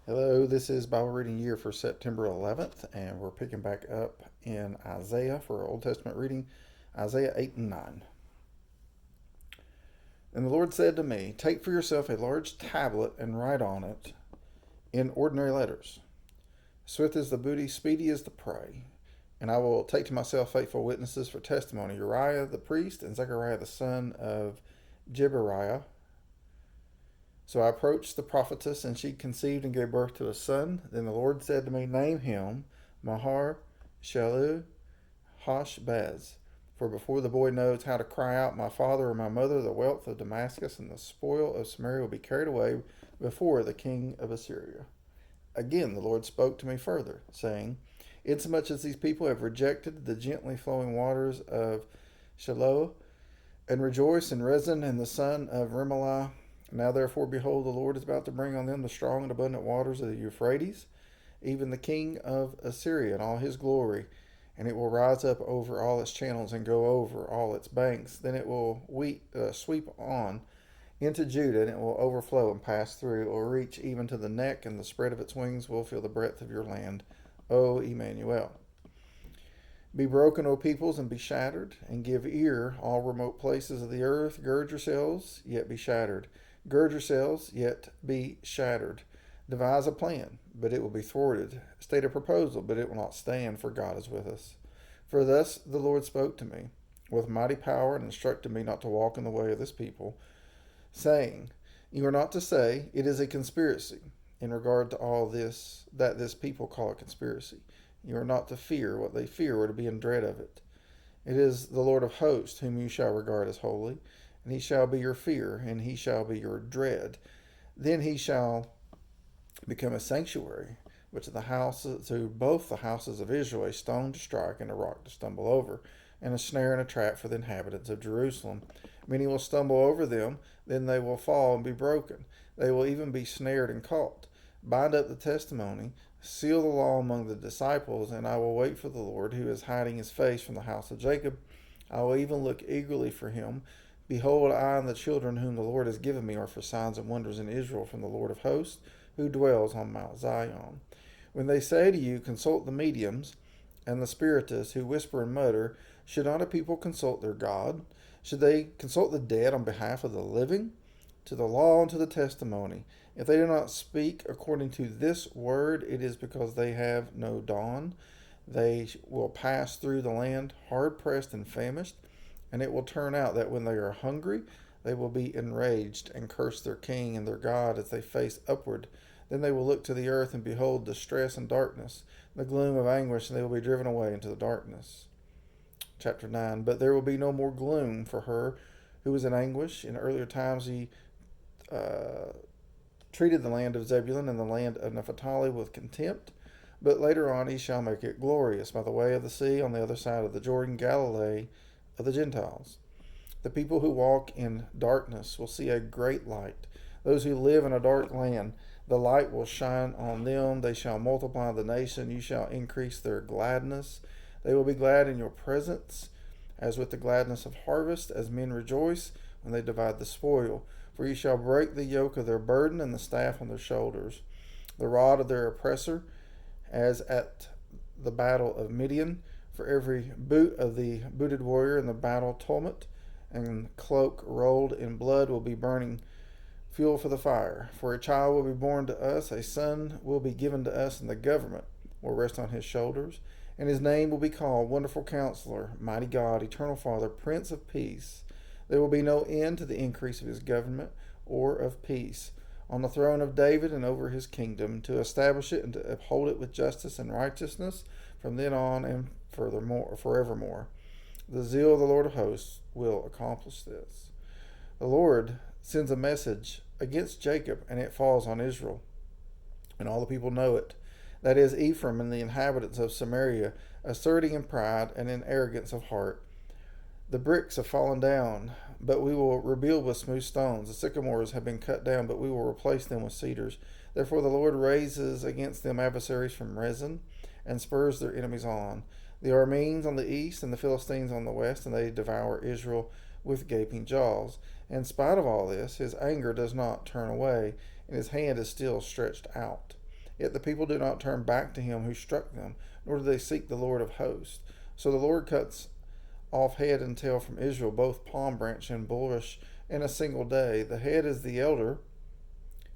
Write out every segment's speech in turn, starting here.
Hello, this is Bible Reading Year for September 11th, and we're picking back up in Isaiah for our Old Testament reading, Isaiah 8 and 9. And the Lord said to me, Take for yourself a large tablet and write on it in ordinary letters. Swift is the booty, speedy is the prey. And I will take to myself faithful witnesses for testimony, Uriah the priest and Zechariah the son of Jebariah. So I approached the prophetess, and she conceived and gave birth to a son. Then the Lord said to me, Name him Mahar Shalu Hashbaz. For before the boy knows how to cry out, My father or my mother, the wealth of Damascus and the spoil of Samaria will be carried away before the king of Assyria. Again the Lord spoke to me further, saying, Insomuch as these people have rejected the gently flowing waters of Shiloh, and rejoice in Rezin and the son of Remelah. Now therefore, behold, the Lord is about to bring on them the strong and abundant waters of the Euphrates, even the king of Assyria and all his glory, and it will rise up over all its channels and go over all its banks. Then it will sweep on into Judah, and it will overflow and pass through. It will reach even to the neck, and the spread of its wings will fill the breadth of your land, O Emmanuel. Be broken, O peoples, and be shattered, and give ear, all remote places of the earth. Gird yourselves, yet be shattered. Gird yourselves, yet be shattered. Devise a plan, but it will be thwarted. State a proposal, but it will not stand, for God is with us. For thus the Lord spoke to me with mighty power and instructed me not to walk in the way of this people, saying, You are not to say, It is a conspiracy, in regard to all this, that this people call a conspiracy. You are not to fear what they fear, or to be in dread of it. It is the Lord of hosts whom you shall regard as holy, and he shall be your fear, and he shall be your dread. Then he shall become a sanctuary, which to both the houses of Israel, a stone to strike and a rock to stumble over, and a snare and a trap for the inhabitants of Jerusalem. Many will stumble over them, then they will fall and be broken. They will even be snared and caught. Bind up the testimony, seal the law among the disciples, and I will wait for the Lord, who is hiding his face from the house of Jacob. I will even look eagerly for him. Behold, I and the children whom the Lord has given me are for signs and wonders in Israel from the Lord of hosts, who dwells on Mount Zion. When they say to you, Consult the mediums and the spiritists who whisper and mutter, should not a people consult their God? Should they consult the dead on behalf of the living? To the law and to the testimony. If they do not speak according to this word, it is because they have no dawn. They will pass through the land hard pressed and famished, and it will turn out that when they are hungry, they will be enraged and curse their king and their God as they face upward. Then they will look to the earth and behold distress and darkness, the gloom of anguish, and they will be driven away into the darkness. Chapter 9. But there will be no more gloom for her who was in anguish. In earlier times, he treated the land of Zebulun and the land of Naphtali with contempt. But later on, he shall make it glorious by the way of the sea on the other side of the Jordan, Galilee of the Gentiles. The people who walk in darkness will see a great light. Those who live in a dark land, the light will shine on them. They shall multiply the nation. You shall increase their gladness. They will be glad in your presence, as with the gladness of harvest, as men rejoice when they divide the spoil. For you shall break the yoke of their burden and the staff on their shoulders, the rod of their oppressor, as at the battle of Midian. For every boot of the booted warrior in the battle tumult and cloak rolled in blood will be burning fuel for the fire. For a child will be born to us, a son will be given to us, and the government will rest on his shoulders. And his name will be called Wonderful Counselor, Mighty God, Eternal Father, Prince of Peace. There will be no end to the increase of his government or of peace on the throne of David and over his kingdom, to establish it and to uphold it with justice and righteousness from then on and forevermore. The zeal of the Lord of hosts will accomplish this. The Lord sends a message against Jacob, and it falls on Israel, and all the people know it. That is Ephraim and the inhabitants of Samaria, asserting in pride and in arrogance of heart. The bricks have fallen down, but we will rebuild with smooth stones. The sycamores have been cut down, but we will replace them with cedars. Therefore the Lord raises against them adversaries from Rezin, and spurs their enemies on. The Arameans on the east and the Philistines on the west, and they devour Israel with gaping jaws. In spite of all this, his anger does not turn away, and his hand is still stretched out. Yet the people do not turn back to him who struck them, nor do they seek the Lord of hosts. So the Lord cuts off head and tail from Israel, both palm branch and bulrush, in a single day. The head is the elder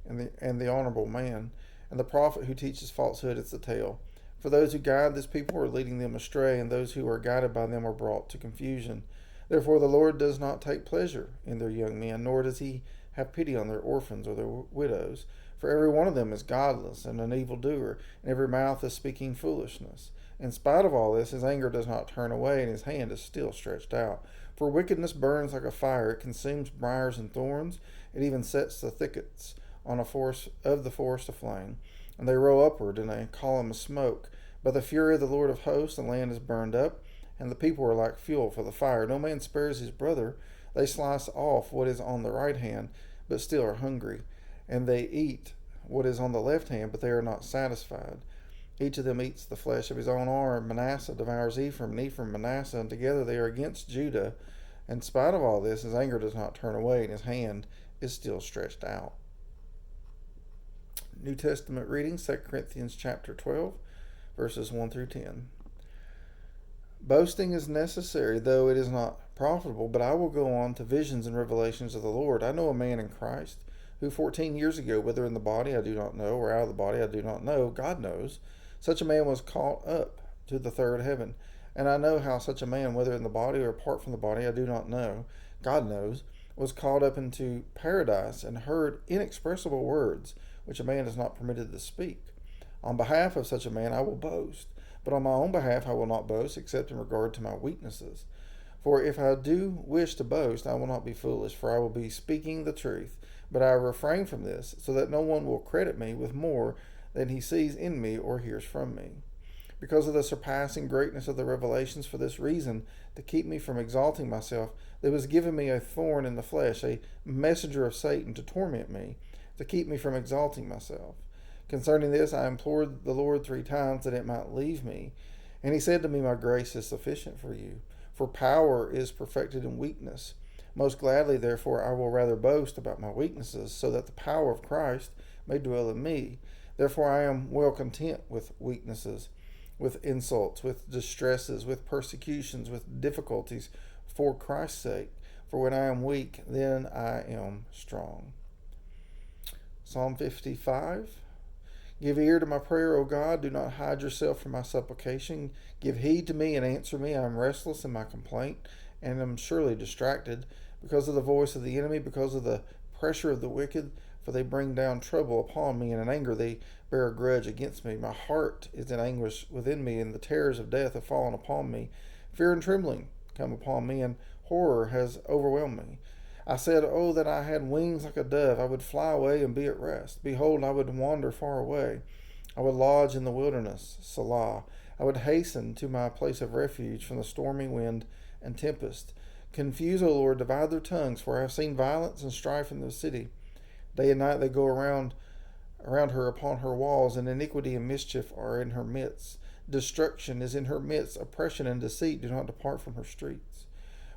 and the honorable man, and the prophet who teaches falsehood is the tail. For those who guide this people are leading them astray, and those who are guided by them are brought to confusion. Therefore the Lord does not take pleasure in their young men, nor does he have pity on their orphans or their widows. For every one of them is godless and an evildoer, and every mouth is speaking foolishness. In spite of all this, his anger does not turn away, and his hand is still stretched out. For wickedness burns like a fire; it consumes briars and thorns; it even sets the thickets on the forest aflame. And they roll upward in a column of smoke. By the fury of the Lord of hosts, the land is burned up, and the people are like fuel for the fire. No man spares his brother. They slice off what is on the right hand, but still are hungry, and they eat what is on the left hand, but they are not satisfied. Each of them eats the flesh of his own arm. Manasseh devours Ephraim, and Ephraim Manasseh, and together they are against Judah. In spite of all this, his anger does not turn away, and his hand is still stretched out. New Testament reading, 2 Corinthians chapter 12, verses 1 through 10. Boasting is necessary, though it is not profitable, but I will go on to visions and revelations of the Lord. I know a man in Christ, who 14 years ago, whether in the body I do not know, or out of the body I do not know, God knows, such a man was caught up to the third heaven. And I know how such a man, whether in the body or apart from the body I do not know, God knows, was caught up into paradise and heard inexpressible words, which a man is not permitted to speak. On behalf of such a man I will boast, but on my own behalf I will not boast, except in regard to my weaknesses. For if I do wish to boast, I will not be foolish, for I will be speaking the truth. But I refrain from this, so that no one will credit me with more than he sees in me or hears from me. Because of the surpassing greatness of the revelations, for this reason, to keep me from exalting myself, there was given me a thorn in the flesh, a messenger of Satan to torment me, to keep me from exalting myself. Concerning this, I implored the Lord 3 times that it might leave me. And he said to me, my grace is sufficient for you, for power is perfected in weakness. Most gladly, therefore, I will rather boast about my weaknesses, so that the power of Christ may dwell in me. Therefore, I am well content with weaknesses, with insults, with distresses, with persecutions, with difficulties, for Christ's sake. For when I am weak, then I am strong. Psalm 55. Give ear to my prayer, O God. Do not hide yourself from my supplication. Give heed to me and answer me. I am restless in my complaint, and am surely distracted, because of the voice of the enemy, because of the pressure of the wicked. For they bring down trouble upon me, and in anger they bear a grudge against me. My heart is in anguish within me, and the terrors of death have fallen upon me. Fear and trembling come upon me, and horror has overwhelmed me. I said, oh, that I had wings like a dove. I would fly away and be at rest. Behold, I would wander far away. I would lodge in the wilderness, Selah. I would hasten to my place of refuge from the stormy wind and tempest. Confuse, O Lord, divide their tongues, for I have seen violence and strife in the city. Day and night they go around her upon her walls, and iniquity and mischief are in her midst. Destruction is in her midst. Oppression and deceit do not depart from her streets.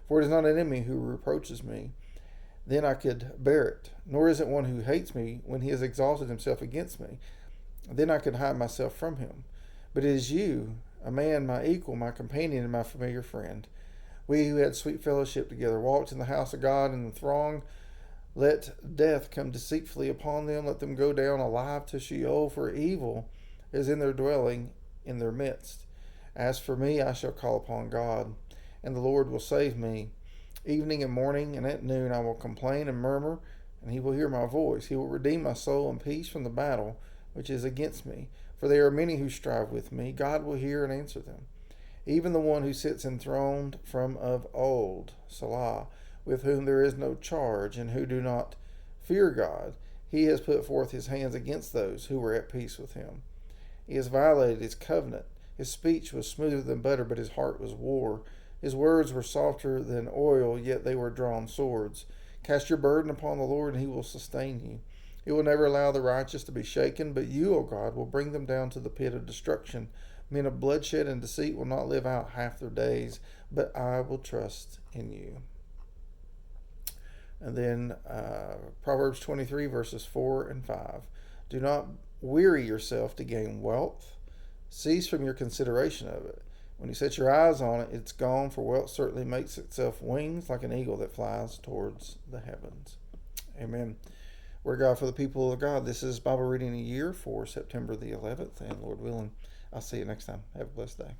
For it is not an enemy who reproaches me, then I could bear it. Nor is it one who hates me when he has exalted himself against me. Then I could hide myself from him. But it is you, a man, my equal, my companion, and my familiar friend. We who had sweet fellowship together walked in the house of God in the throng. Let death come deceitfully upon them. Let them go down alive to Sheol, for evil is in their dwelling in their midst. As for me, I shall call upon God, and the Lord will save me. Evening and morning and at noon I will complain and murmur, and he will hear my voice. He will redeem my soul in peace from the battle which is against me. For there are many who strive with me. God will hear and answer them. Even the one who sits enthroned from of old, Salah, with whom there is no charge, and who do not fear God. He has put forth his hands against those who were at peace with him. He has violated his covenant. His speech was smoother than butter, but his heart was war. His words were softer than oil, yet they were drawn swords. Cast your burden upon the Lord, and he will sustain you. He will never allow the righteous to be shaken, but you, O God, will bring them down to the pit of destruction. Men of bloodshed and deceit will not live out half their days, but I will trust in you. And then Proverbs 23, verses 4 and 5. Do not weary yourself to gain wealth. Cease from your consideration of it. When you set your eyes on it, it's gone, for wealth certainly makes itself wings like an eagle that flies towards the heavens. Amen. Word of God for the people of God. This is Bible Reading a Year for September the 11th, and Lord willing, I'll see you next time. Have a blessed day.